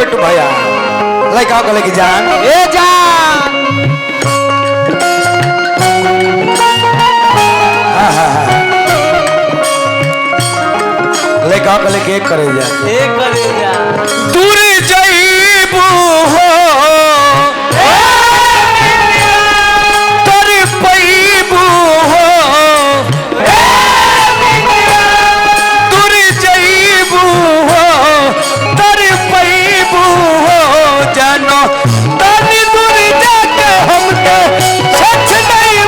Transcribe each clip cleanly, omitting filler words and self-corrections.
बिट्टू भैया लड़का को लेके जान ए जान लड़का को लेके एक करे जा दूर जाइबू हो तर पैबू हो दूर जाइबू हो तर पैबू हो जानो तनी दूर जाके हमके सच नहीं।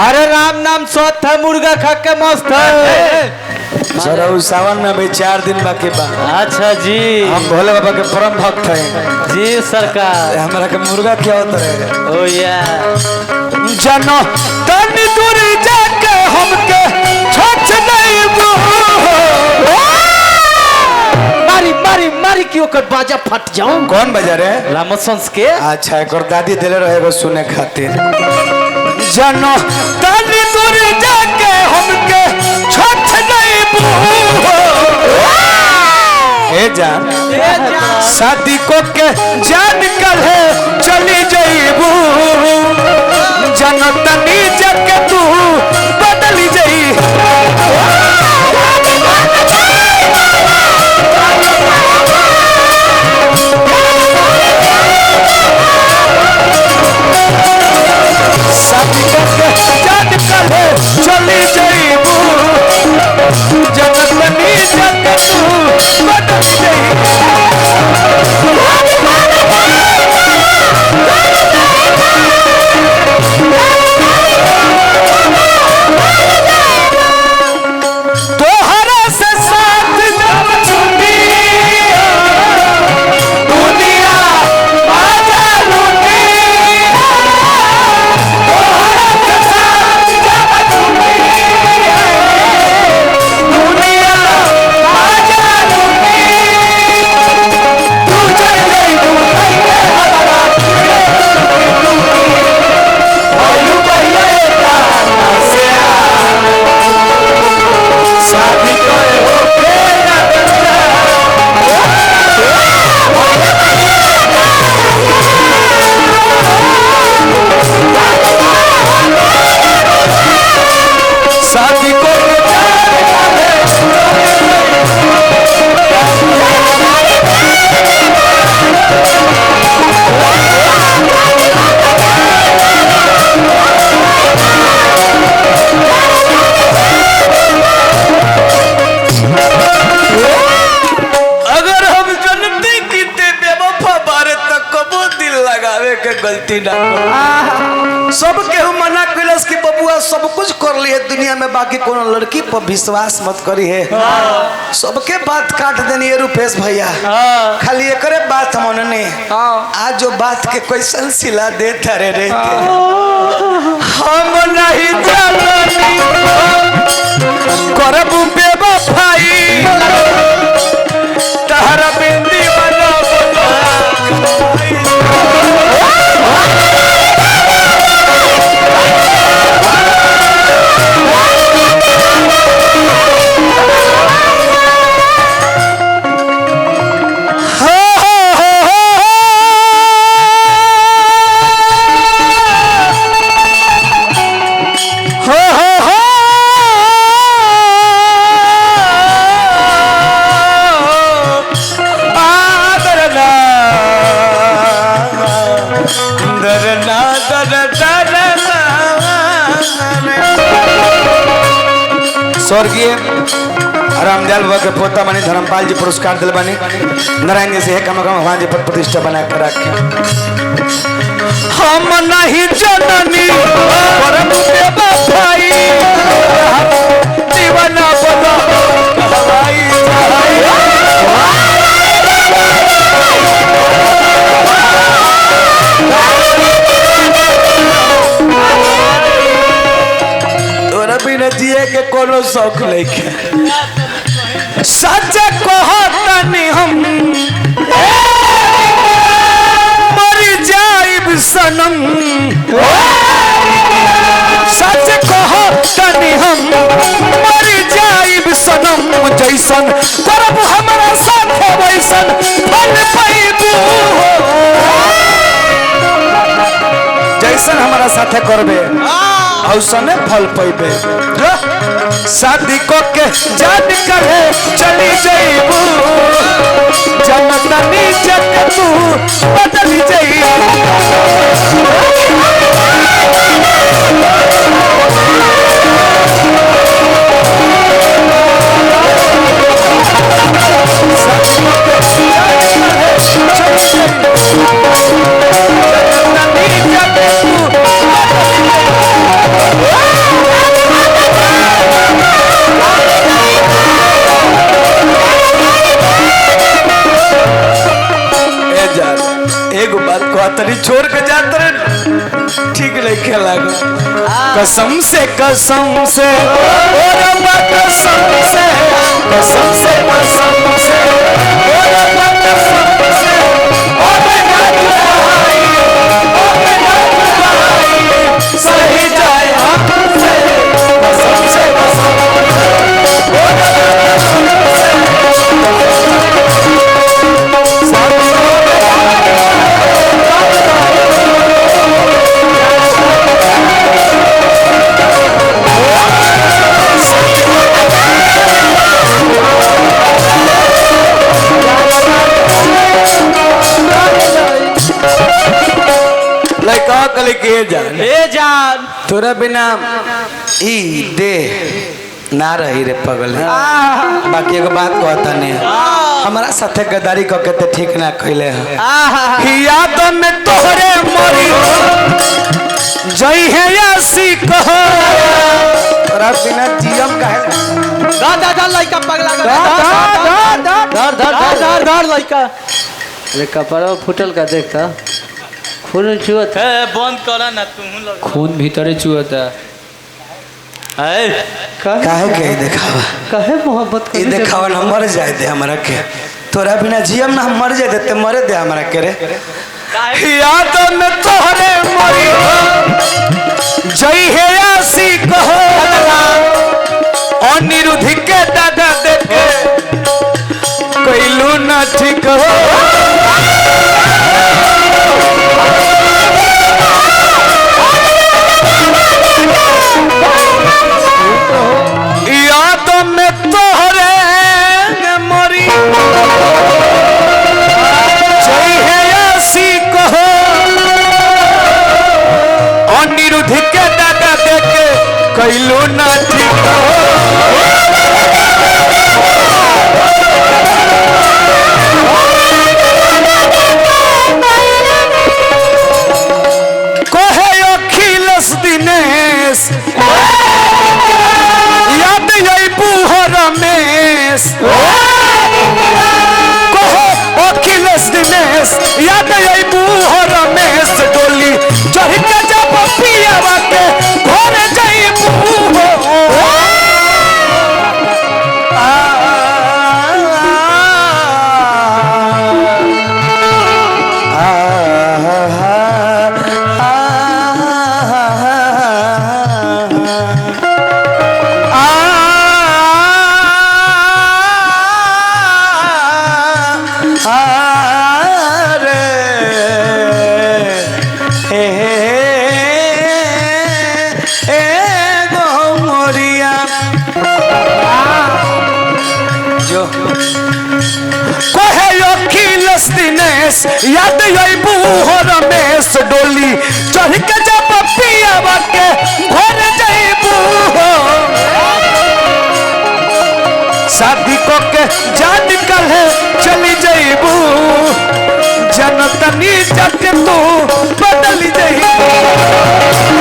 अरे राम नाम स्वस्थ है मुर्गा खा के मस्त है सर सावन में अभी 4 दिन बाकी बा। अच्छा जी हम भोले बाबा के परम भक्त हैं जी सरकार हमारा के मुर्गा क्या होता है ओ या जानो तनी दूर जाके हमके छोछ नहीं मारी मारी मारी क्यों कर बाजा फट जाऊं। कौन बजा रहे रामसंस के अच्छा एक और दादी दिले रहे सुने खातिर जानो तनी दूर जाके हमके छोछ नहीं ए जान शादी को के जान कल है चली जाइबू जानो तनी जाके तू बदली जाई। शादी को के जान कल है चली जाइबू जानो तनी जाके तू बदली जाई। तोहरा से साथ जब छूटी दुनिया बाजा लूटी तोहरा से साथ जब छूटी दुनिया बाजा लूटी तू चल गई तू हमारा बोलू भैया से शादी करे हो शादी को अगर हम जनती की बेवफा बारे तक कबो दिल लगावे के गलती ना सब के हम मना कैलस कि बबुआ सब कुछ कर लिए दुनिया में बाकी कोनो लड़की पर विश्वास मत करी है सबके बात काट देनी है रूपेश भैया खाली एकरे बात मनने आज जो बात के कैसन सिला दे थारे रे हम नहीं जाननी करबू बेवफाई तहरा बिंदी बना स्वर्गीय रामदयाल बाबा के पोता बने धर्मपाल जी पुरस्कार दिल बने नारायण जी से है कम भगवान जी पद प्रतिष्ठा बना कर रखे हम नहीं जननी परम बेवफाई दीवाना बना कहवाई तोरा बिना जिए के कोनो शौक नहीं सच कहतनी हम मर जाइब सनम सच कहतनी हम मर जाइब सनम जैसन करब हमरा साथ होबै साथे करबे औसने फल पैबे। शादी को के जान करे चली जाइबू जनतनी जग तू बदली जाइबू। एगो बात कहतरी छोड़ के जात रहे ठीक नहीं खेला कसम से कसम से ओ रब्बा कसम से कसम से कसम से ओ रब्बा कसम से ओ मेरा जुदाई ओ मेरा जुदाई सही जाए हमसे कसम से कसम ओ रब्बा कसम कल के जान तोरा बिना ई दे ना रही रे पगल। बाकी एगो बात कहता नहीं हमारा साथे गद्दारी क के ते ठीक ना कइले ह। याद में तोहरे मरी जई है यासी कह तोरा बिना जियम काहे दा लइका पगला धर लइका अरे कपड़ा फुटल का देखता खून चुहत है बंद करा ना तू खून भीतरे चुहता काहे के देखावा काहे मोहब्बत ई देखावा ना मर जाए दे हमरा के तोरा बिना जियम ना मर जाए दे ते मरे दे हमरा के रे। याद में तोहरे मरी जई है आसी कहो अनिरुद्ध के दादा देखे कइलू ना ठीक हो। याद में तोहरे मरी जई है आसी कहो अनिरुद्ध के दादा देखे कइलू ना ठीक हो। कहे अखिलेश दिनेश याद अबू हो रमेश कहो अखिलेश दिनेश याद अबू हो रमेश डोली चढ़ के जब पियावा के घर जइबू हो। याद अबू हो रमेश डोली चढ़ के जब पियावा के घर जइबू हो। शादी को के जान कल चली जइबू जनतनी जग तू बदली जइबू।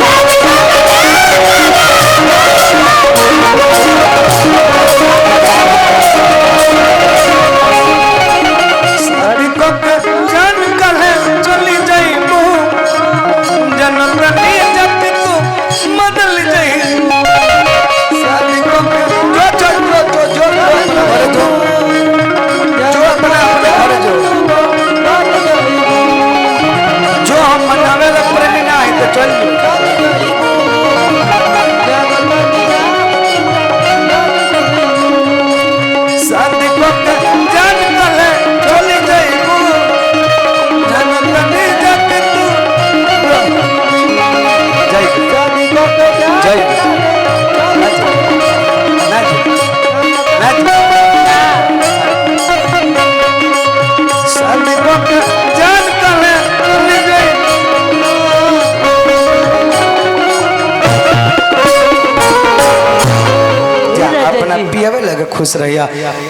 पियावे लगे खुश रहिया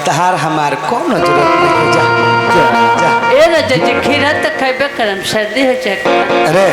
तहार हमार कौन जरूरत नहीं जा जा ए राजा जी खीरा तो खेबे करम सर्दी हो जाए अरे